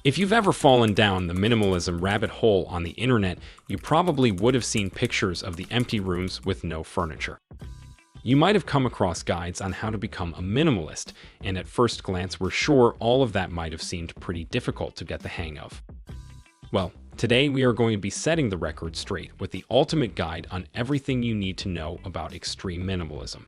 If you've ever fallen down the minimalism rabbit hole on the internet, you probably would have seen pictures of the empty rooms with no furniture. You might have come across guides on how to become a minimalist, and at first glance we're sure all of that might have seemed pretty difficult to get the hang of. Well, today we are going to be setting the record straight with the ultimate guide on everything you need to know about extreme minimalism.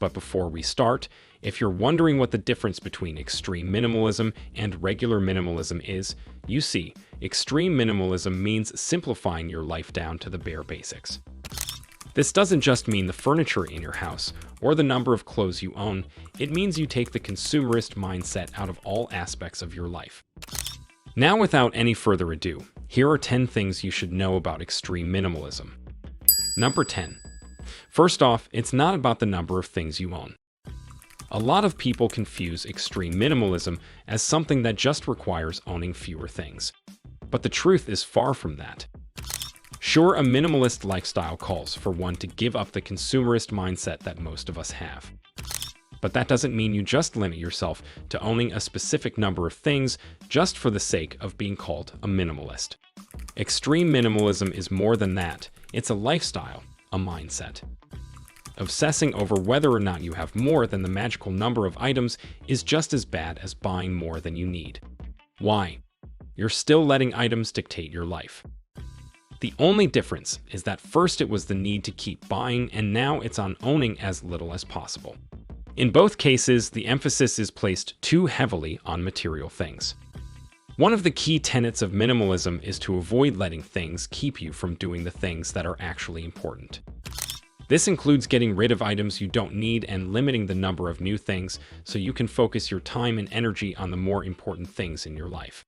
But before we start, if you're wondering what the difference between extreme minimalism and regular minimalism is, you see, extreme minimalism means simplifying your life down to the bare basics. This doesn't just mean the furniture in your house or the number of clothes you own, it means you take the consumerist mindset out of all aspects of your life. Now, without any further ado, here are 10 things you should know about extreme minimalism. Number 10. First off, it's not about the number of things you own. A lot of people confuse extreme minimalism as something that just requires owning fewer things. But the truth is far from that. Sure, a minimalist lifestyle calls for one to give up the consumerist mindset that most of us have. But that doesn't mean you just limit yourself to owning a specific number of things just for the sake of being called a minimalist. Extreme minimalism is more than that. It's a lifestyle, a mindset. Obsessing over whether or not you have more than the magical number of items is just as bad as buying more than you need. Why? You're still letting items dictate your life. The only difference is that first it was the need to keep buying, and now it's on owning as little as possible. In both cases, the emphasis is placed too heavily on material things. One of the key tenets of minimalism is to avoid letting things keep you from doing the things that are actually important. This includes getting rid of items you don't need and limiting the number of new things so you can focus your time and energy on the more important things in your life.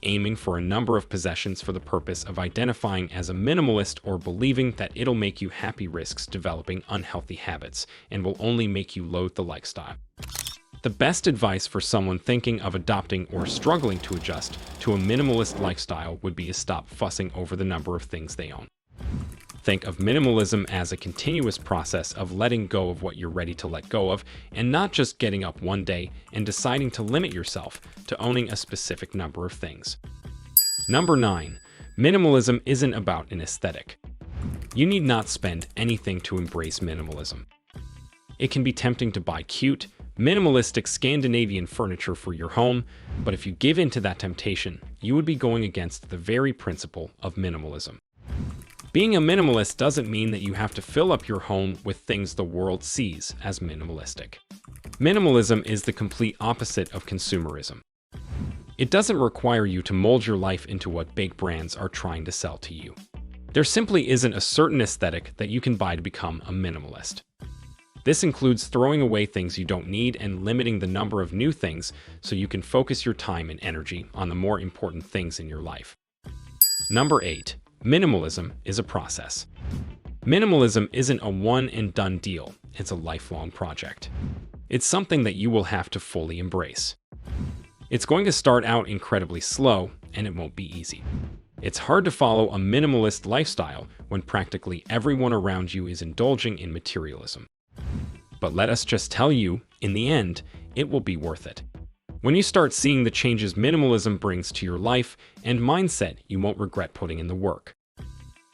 Aiming for a number of possessions for the purpose of identifying as a minimalist or believing that it'll make you happy risks developing unhealthy habits and will only make you loathe the lifestyle. The best advice for someone thinking of adopting or struggling to adjust to a minimalist lifestyle would be to stop fussing over the number of things they own. Think of minimalism as a continuous process of letting go of what you're ready to let go of, and not just getting up one day and deciding to limit yourself to owning a specific number of things. Number 9. Minimalism isn't about an aesthetic. You need not spend anything to embrace minimalism. It can be tempting to buy cute, minimalistic Scandinavian furniture for your home, but if you give in to that temptation, you would be going against the very principle of minimalism. Being a minimalist doesn't mean that you have to fill up your home with things the world sees as minimalistic. Minimalism is the complete opposite of consumerism. It doesn't require you to mold your life into what big brands are trying to sell to you. There simply isn't a certain aesthetic that you can buy to become a minimalist. This includes throwing away things you don't need and limiting the number of new things so you can focus your time and energy on the more important things in your life. Number 8. Minimalism is a process. Minimalism isn't a one-and-done deal, it's a lifelong project. It's something that you will have to fully embrace. It's going to start out incredibly slow, and it won't be easy. It's hard to follow a minimalist lifestyle when practically everyone around you is indulging in materialism. But let us just tell you, in the end, it will be worth it. When you start seeing the changes minimalism brings to your life and mindset, you won't regret putting in the work.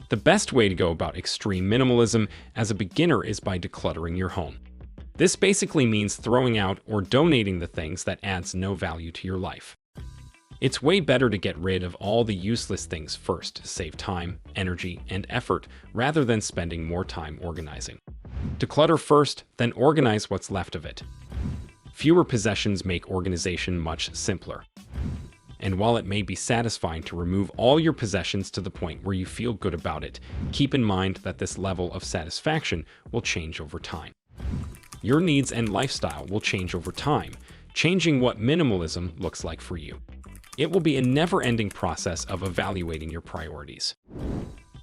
The best way to go about extreme minimalism as a beginner is by decluttering your home. This basically means throwing out or donating the things that adds no value to your life. It's way better to get rid of all the useless things first to save time, energy, and effort rather than spending more time organizing. Declutter first, then organize what's left of it. Fewer possessions make organization much simpler. And while it may be satisfying to remove all your possessions to the point where you feel good about it, keep in mind that this level of satisfaction will change over time. Your needs and lifestyle will change over time, changing what minimalism looks like for you. It will be a never-ending process of evaluating your priorities.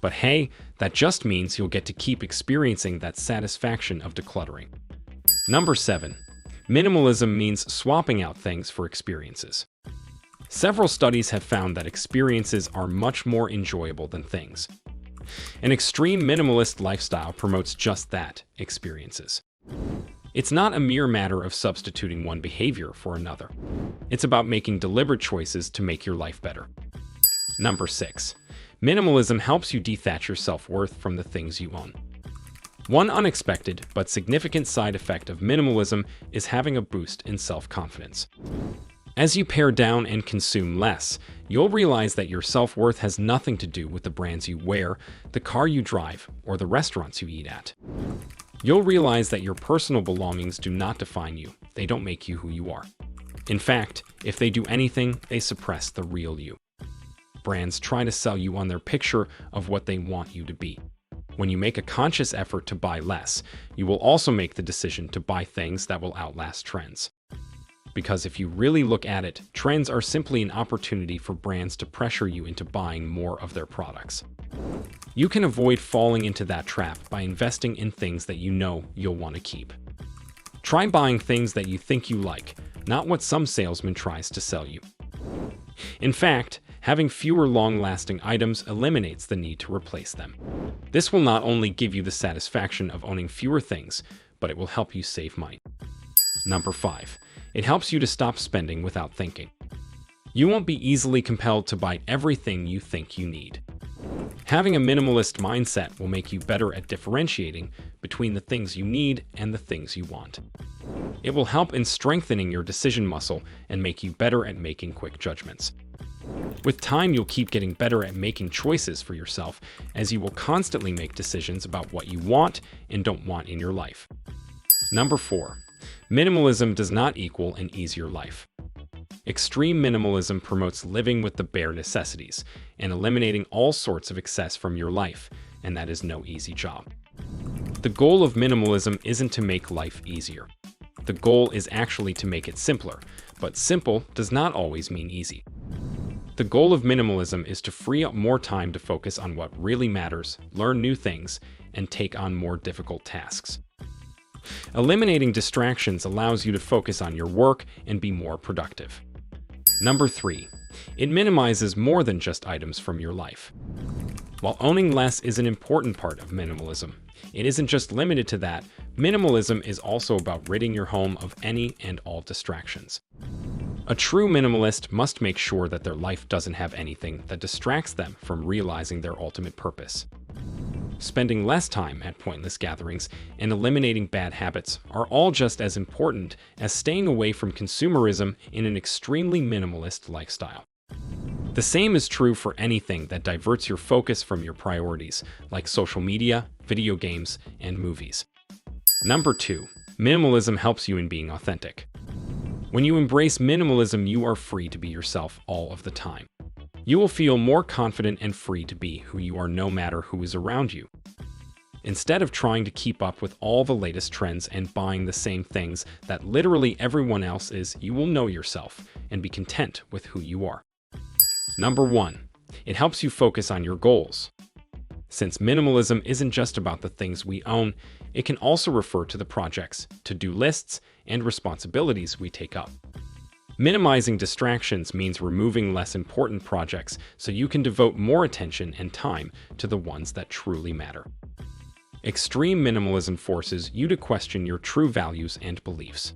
But hey, that just means you'll get to keep experiencing that satisfaction of decluttering. Number 7. Minimalism means swapping out things for experiences. Several studies have found that experiences are much more enjoyable than things. An extreme minimalist lifestyle promotes just that, experiences. It's not a mere matter of substituting one behavior for another. It's about making deliberate choices to make your life better. Number 6. Minimalism helps you detach your self-worth from the things you own. One unexpected but significant side effect of minimalism is having a boost in self-confidence. As you pare down and consume less, you'll realize that your self-worth has nothing to do with the brands you wear, the car you drive, or the restaurants you eat at. You'll realize that your personal belongings do not define you. They don't make you who you are. In fact, if they do anything, they suppress the real you. Brands try to sell you on their picture of what they want you to be. When you make a conscious effort to buy less, you will also make the decision to buy things that will outlast trends. Because if you really look at it, trends are simply an opportunity for brands to pressure you into buying more of their products. You can avoid falling into that trap by investing in things that you know you'll want to keep. Try buying things that you think you like, not what some salesman tries to sell you. In fact, having fewer long-lasting items eliminates the need to replace them. This will not only give you the satisfaction of owning fewer things, but it will help you save money. Number 5. It helps you to stop spending without thinking. You won't be easily compelled to buy everything you think you need. Having a minimalist mindset will make you better at differentiating between the things you need and the things you want. It will help in strengthening your decision muscle and make you better at making quick judgments. With time, you'll keep getting better at making choices for yourself, as you will constantly make decisions about what you want and don't want in your life. Number 4. Minimalism does not equal an easier life. Extreme minimalism promotes living with the bare necessities and eliminating all sorts of excess from your life, and that is no easy job. The goal of minimalism isn't to make life easier. The goal is actually to make it simpler, but simple does not always mean easy. The goal of minimalism is to free up more time to focus on what really matters, learn new things, and take on more difficult tasks. Eliminating distractions allows you to focus on your work and be more productive. Number 3. It minimizes more than just items from your life. While owning less is an important part of minimalism, it isn't just limited to that. Minimalism is also about ridding your home of any and all distractions. A true minimalist must make sure that their life doesn't have anything that distracts them from realizing their ultimate purpose. Spending less time at pointless gatherings and eliminating bad habits are all just as important as staying away from consumerism in an extremely minimalist lifestyle. The same is true for anything that diverts your focus from your priorities, like social media, video games, and movies. Number 2. Minimalism helps you in being authentic. When you embrace minimalism, you are free to be yourself all of the time. You will feel more confident and free to be who you are no matter who is around you. Instead of trying to keep up with all the latest trends and buying the same things that literally everyone else is, you will know yourself and be content with who you are. Number 1. It helps you focus on your goals. Since minimalism isn't just about the things we own, it can also refer to the projects, to-do lists, and responsibilities we take up. Minimizing distractions means removing less important projects so you can devote more attention and time to the ones that truly matter. Extreme minimalism forces you to question your true values and beliefs.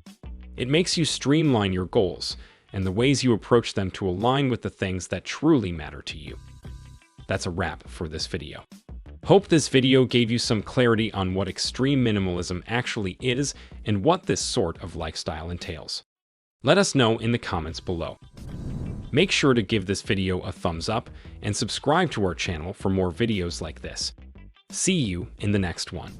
It makes you streamline your goals and the ways you approach them to align with the things that truly matter to you. That's a wrap for this video. Hope this video gave you some clarity on what extreme minimalism actually is and what this sort of lifestyle entails. Let us know in the comments below. Make sure to give this video a thumbs up and subscribe to our channel for more videos like this. See you in the next one.